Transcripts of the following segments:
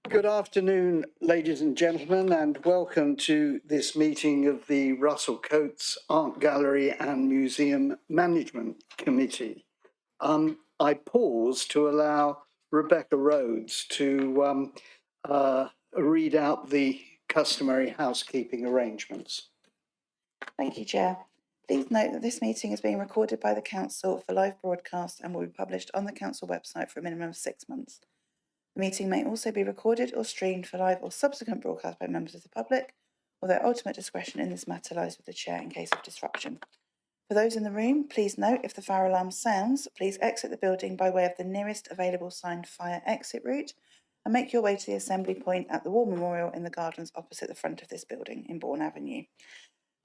Good afternoon, ladies and gentlemen, and welcome to this meeting of the Russell Cotes Art Gallery and Museum Management Committee. I pause to allow Rebecca Rhodes to read out the customary housekeeping arrangements. Thank you, Chair. Please note that this meeting is being recorded by the Council for live broadcast and will be published on the Council website for a minimum of 6 months. The meeting may also be recorded or streamed for live or subsequent broadcast by members of the public, although ultimate discretion in this matter lies with the Chair in case of disruption. For those in the room, please note if the fire alarm sounds, please exit the building by way of the nearest available signed fire exit route and make your way to the assembly point at the War Memorial in the gardens opposite the front of this building in Bourne Avenue.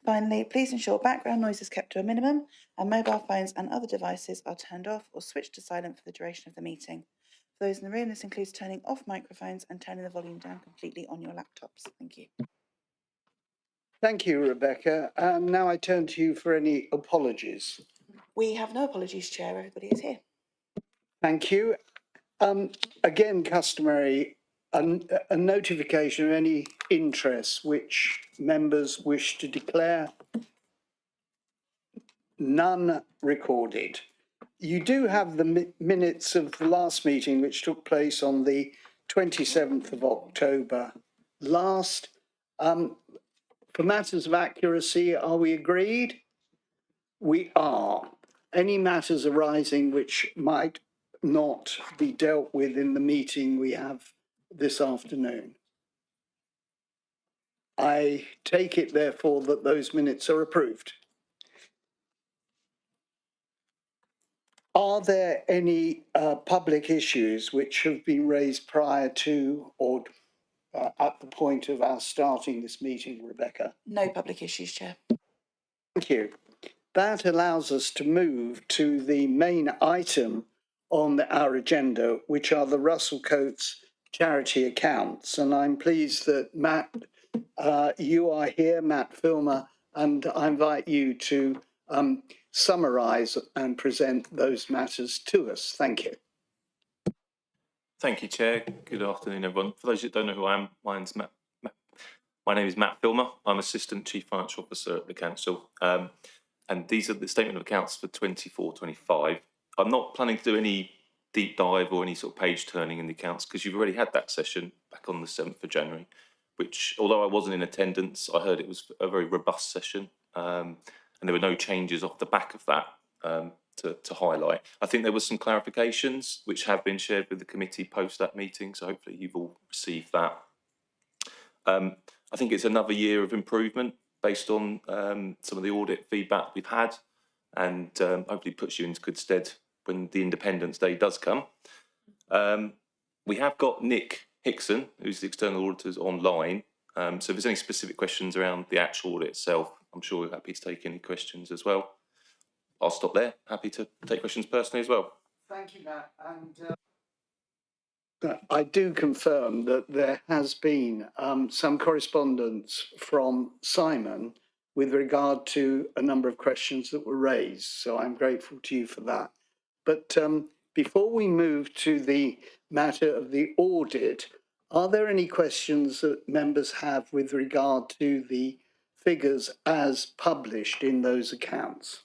Finally, please ensure background noise is kept to a minimum and mobile phones and other devices are turned off or switched to silent for the duration of the meeting. For those in the room, this includes turning off microphones and turning the volume down completely on your laptops. Thank you. Thank you, Rebecca. And now I turn to you for any apologies. We have no apologies, Chair. Everybody is here. Thank you. Again, customary, a notification of any interests which members wish to declare. None recorded. You do have the minutes of the last meeting, which took place on the 27th of October last. For matters of accuracy, are we agreed? We are. Any matters arising which might not be dealt with in the meeting we have this afternoon? I take it, therefore, that those minutes are approved. Are there any public issues which have been raised prior to or at the point of our starting this meeting, Rebecca? No public issues, Chair. Thank you. That allows us to move to the main item on our agenda, which are the Russell Cotes charity accounts. And I'm pleased that Matt, you are here, Matt Filmer, and I invite you to summarise and present those matters to us. Thank you. Thank you, Chair. Good afternoon, everyone. For those that don't know who I am, my name is Matt Filmer. I'm Assistant Chief Financial Officer at the Council. And these are the statement of accounts for 24-25. I'm not planning to do any deep dive or any sort of page turning in the accounts because you've already had that session back on the 7th of January, which, although I wasn't in attendance, I heard it was a very robust session. And there were no changes off the back of that to highlight. I think there were some clarifications which have been shared with the committee post that meeting, so hopefully you've all received that. I think it's another year of improvement based on some of the audit feedback we've had, and hopefully puts you into good stead when the Independence Day does come. We have got Nick Hickson, who's the external auditors, online. So if there's any specific questions around the actual audit itself, I'm sure we're happy to take any questions as well. I'll stop there. Happy to take questions personally as well. Thank you, Matt. And I do confirm that there has been some correspondence from Simon with regard to a number of questions that were raised. So I'm grateful to you for that. But before we move to the matter of the audit, are there any questions that members have with regard to the figures as published in those accounts?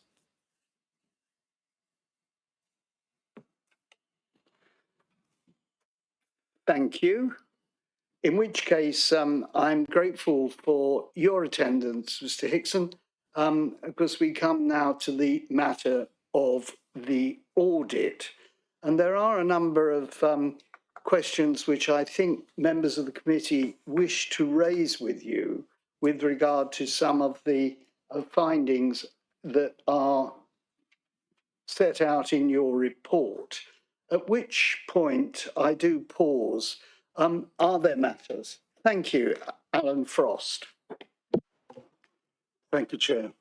Thank you. In which case, I'm grateful for your attendance, Mr. Hickson, because we come now to the matter of the audit. And there are a number of questions which I think members of the committee wish to raise with you with regard to some of the findings that are set out in your report. At which point I do pause. Are there matters? Thank you, Alan Frost. Thank you, Chair.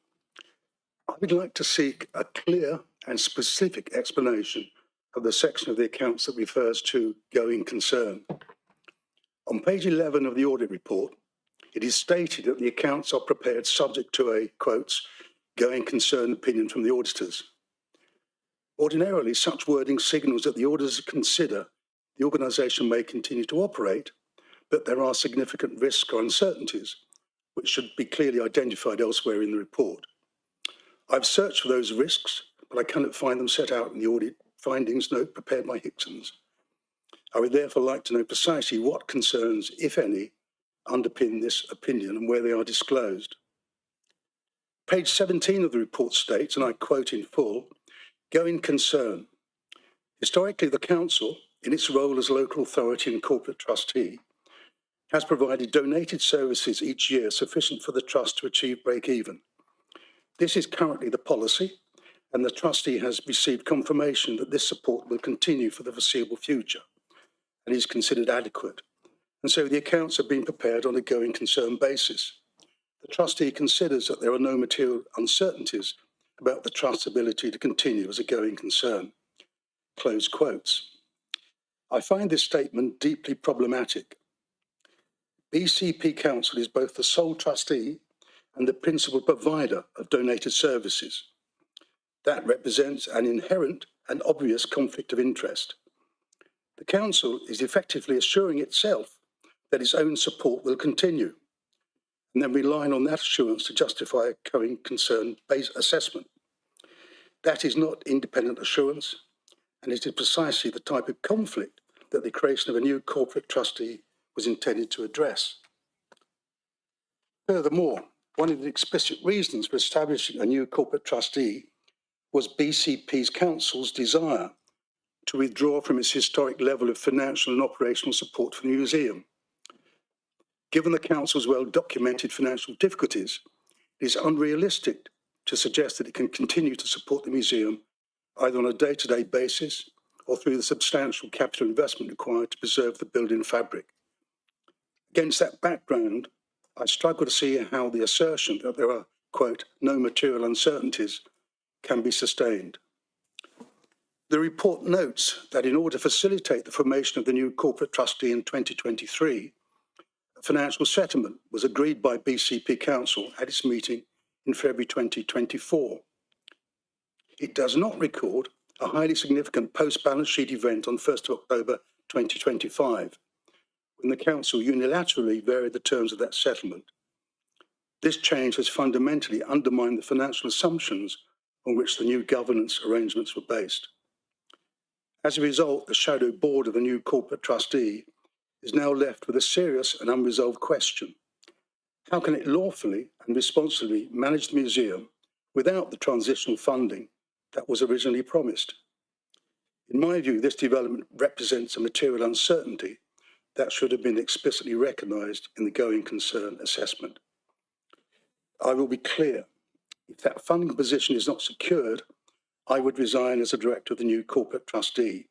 I would like to seek a clear and specific explanation of the section of the accounts that refers to going concern. On page 11 of the audit report, it is stated that the accounts are prepared subject to a, quotes, going concern opinion from the auditors. Ordinarily, such wording signals that the auditors consider the organisation may continue to operate that there are significant risks or uncertainties which should be clearly identified elsewhere in the report. I've searched for those risks, but I cannot find them set out in the audit findings note prepared by Hickson's. I would therefore like to know precisely what concerns, if any, underpin this opinion and where they are disclosed. Page 17 of the report states, and I quote in full, "Going concern. Historically, the Council, in its role as local authority and corporate trustee, has provided donated services each year sufficient for the Trust to achieve break-even. This is currently the policy, and the trustee has received confirmation that this support will continue for the foreseeable future and is considered adequate. And so the accounts have been prepared on a going concern basis. The trustee considers that there are no material uncertainties about the Trust's ability to continue as a going concern." Close quotes. I find this statement deeply problematic. BCP Council is both the sole trustee and the principal provider of donated services. That represents an inherent and obvious conflict of interest. The Council is effectively assuring itself that its own support will continue, and then relying on that assurance to justify a going concern-based assessment. That is not independent assurance, and it is precisely the type of conflict that the creation of a new corporate trustee was intended to address. Furthermore, one of the explicit reasons for establishing a new corporate trustee was BCP's Council's desire to withdraw from its historic level of financial and operational support for the museum. Given the Council's well-documented financial difficulties, it is unrealistic to suggest that it can continue to support the museum either on a day-to-day basis or through the substantial capital investment required to preserve the building fabric. Against that background, I struggle to see how the assertion that there are, quote, "no material uncertainties" can be sustained. The report notes that in order to facilitate the formation of the new corporate trustee in 2023, a financial settlement was agreed by BCP Council at its meeting in February 2024. It does not record a highly significant post-balance sheet event on 1st of October 2025, when the Council unilaterally varied the terms of that settlement. This change has fundamentally undermined the financial assumptions on which the new governance arrangements were based. As a result, the shadow board of the new corporate trustee is now left with a serious and unresolved question. How can it lawfully and responsibly manage the museum without the transitional funding that was originally promised? In my view, this development represents a material uncertainty that should have been explicitly recognised in the going concern assessment. I will be clear, if that funding position is not secured, I would resign as a director of the new corporate trustee,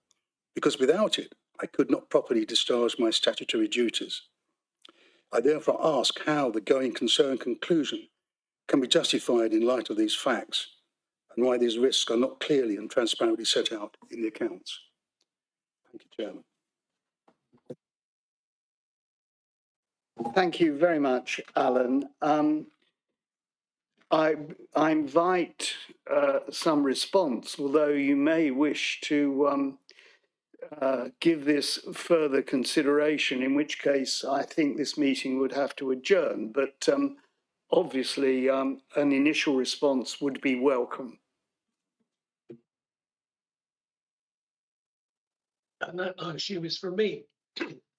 because without it, I could not properly discharge my statutory duties. I therefore ask how the going concern conclusion can be justified in light of these facts, and why these risks are not clearly and transparently set out in the accounts. Thank you, Chairman. Thank you very much, Alan. I invite some response, although you may wish to give this further consideration, in which case I think this meeting would have to adjourn. But obviously, an initial response would be welcome. And that, I assume, is from me.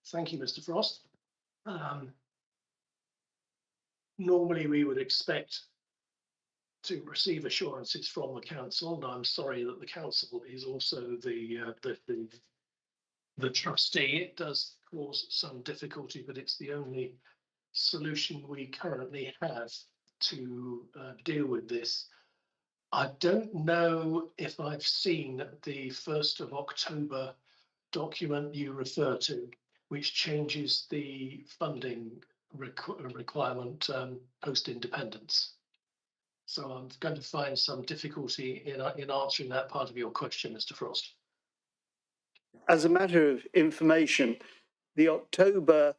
Thank you, Mr. Frost. Normally, we would expect to receive assurances from the council, and I'm sorry that the council is also the trustee. It does cause some difficulty, but it's the only solution we currently have to deal with this. I don't know if I've seen the 1st of October document you refer to, which changes the funding requirement post-independence. So I'm going to find some difficulty in answering that part of your question, Mr. Frost. As a matter of information, the October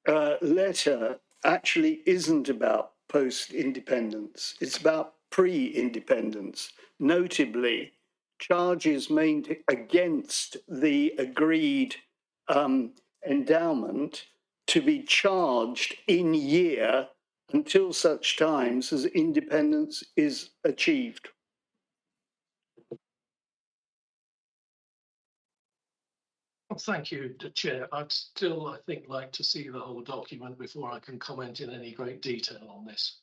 letter actually isn't about post-independence. It's about pre-independence. Notably, charges made against the agreed endowment to be charged in year until such times as independence is achieved. Well, thank you, Chair. I'd still, I think, like to see the whole document before I can comment in any great detail on this.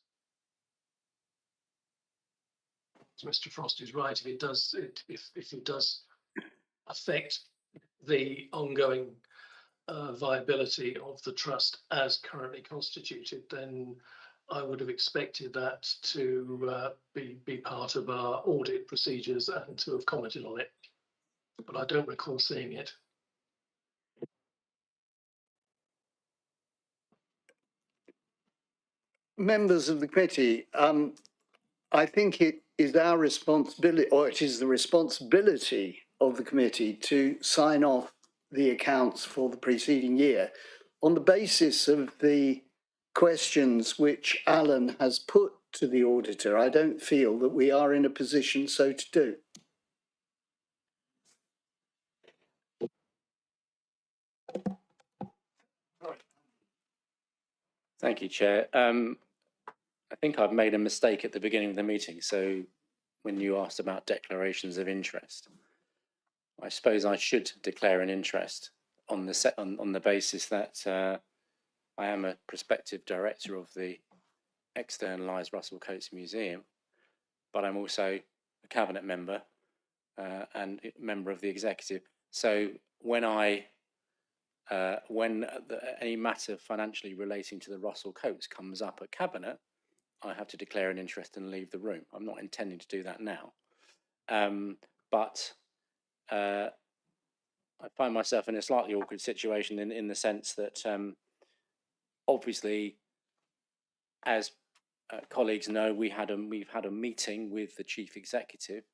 So Mr. Frost is right. If it does, if it does affect the ongoing viability of the trust as currently constituted, then I would have expected that to be part of our audit procedures and to have commented on it. But I don't recall seeing it. Members of the committee, I think it is our responsibility, or it is the responsibility of the committee to sign off the accounts for the preceding year on the basis of the questions which Alan has put to the auditor. I don't feel that we are in a position so to do. Thank you, Chair. I think I've made a mistake at the beginning of the meeting. So when you asked about declarations of interest, I suppose I should declare an interest on the basis that I am a prospective director of the externalised Russell Cotes Museum, but I'm also a cabinet member and a member of the executive. So when any matter financially relating to the Russell Cotes comes up at cabinet, I have to declare an interest and leave the room. I'm not intending to do that now, but I find myself in a slightly awkward situation in the sense that obviously, as colleagues know, we've had a meeting with the chief executive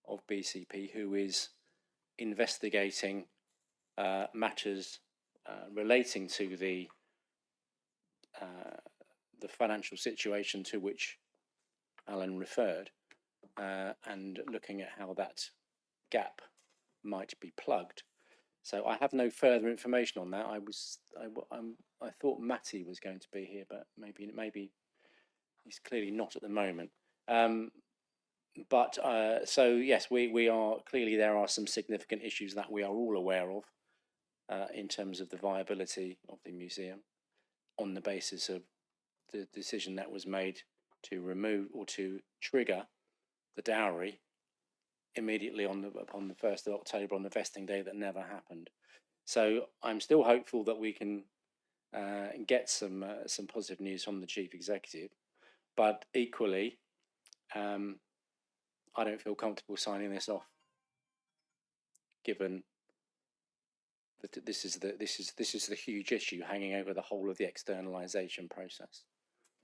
of BCP, who is investigating matters relating to the financial situation to which Alan referred, and looking at how that gap might be plugged. So I have no further information on that. I thought Matty was going to be here, but maybe he's clearly not at the moment. So yes, we are clearly, there are some significant issues that we are all aware of in terms of the viability of the museum on the basis of the decision that was made to remove or to trigger the dowry immediately upon the 1st of October on the vesting day that never happened. So I'm still hopeful that we can get some positive news from the chief executive, but equally, I don't feel comfortable signing this off, given that this is the huge issue hanging over the whole of the externalisation process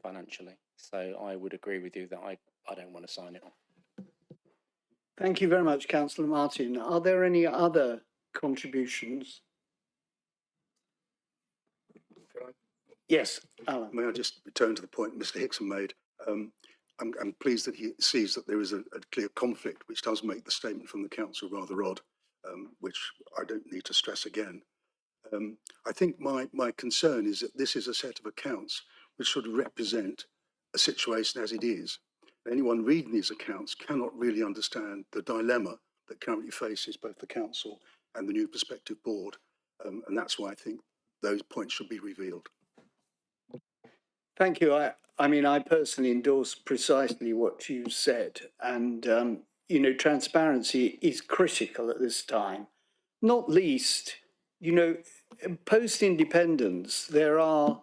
financially. So I would agree with you that I don't want to sign it off. Thank you very much, Councillor Martin. Are there any other contributions? Yes, Alan. May I just return to the point Mr. Hickson made? I'm pleased that he sees that there is a clear conflict, which does make the statement from the council rather odd, which I don't need to stress again. I think my concern is that this is a set of accounts which should represent a situation as it is. Anyone reading these accounts cannot really understand the dilemma that currently faces both the council and the new prospective board, and that's why I think those points should be revealed. Thank you. I mean, I personally endorse precisely what you said, and you know, transparency is critical at this time. Not least, you know, post-independence, there are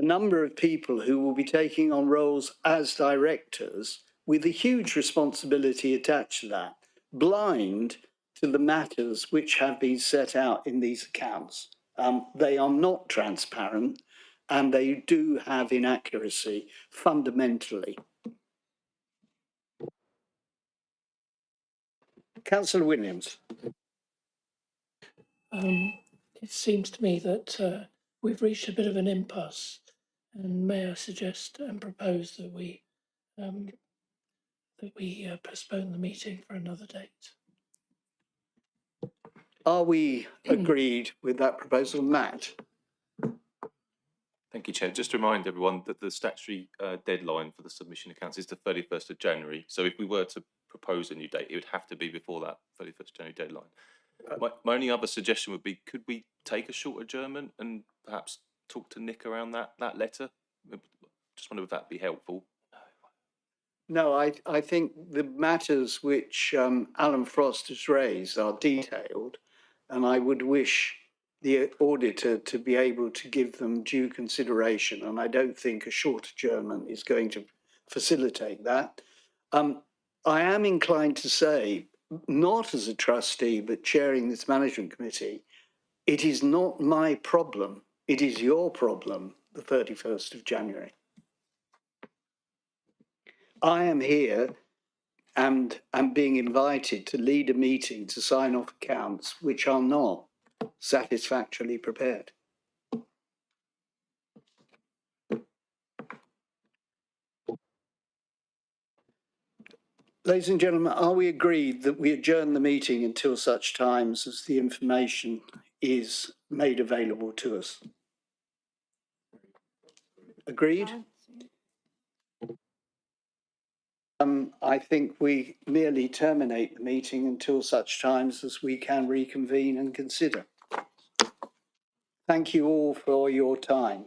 a number of people who will be taking on roles as directors with a huge responsibility attached to that, blind to the matters which have been set out in these accounts. They are not transparent, and they do have inaccuracy fundamentally. Councillor Williams. It seems to me that we've reached a bit of an impasse, and may I suggest and propose that we postpone the meeting for another date. Are we agreed with that proposal, Matt? Thank you, Chair. Just to remind everyone that the statutory deadline for the submission accounts is the 31st of January. So if we were to propose a new date, it would have to be before that 31st January deadline. My only other suggestion would be, could we take a short adjournment and perhaps talk to Nick around that letter? Just wonder if that'd be helpful. No, I think the matters which Alan Frost has raised are detailed, and I would wish the auditor to be able to give them due consideration, and I don't think a short adjournment is going to facilitate that. I am inclined to say, not as a trustee, but chairing this management committee, it is not my problem, it is your problem, the 31st of January. I am here and am being invited to lead a meeting to sign off accounts which are not satisfactorily prepared. Ladies and gentlemen, are we agreed that we adjourn the meeting until such times as the information is made available to us? Agreed? I think we merely terminate the meeting until such times as we can reconvene and consider. Thank you all for your time.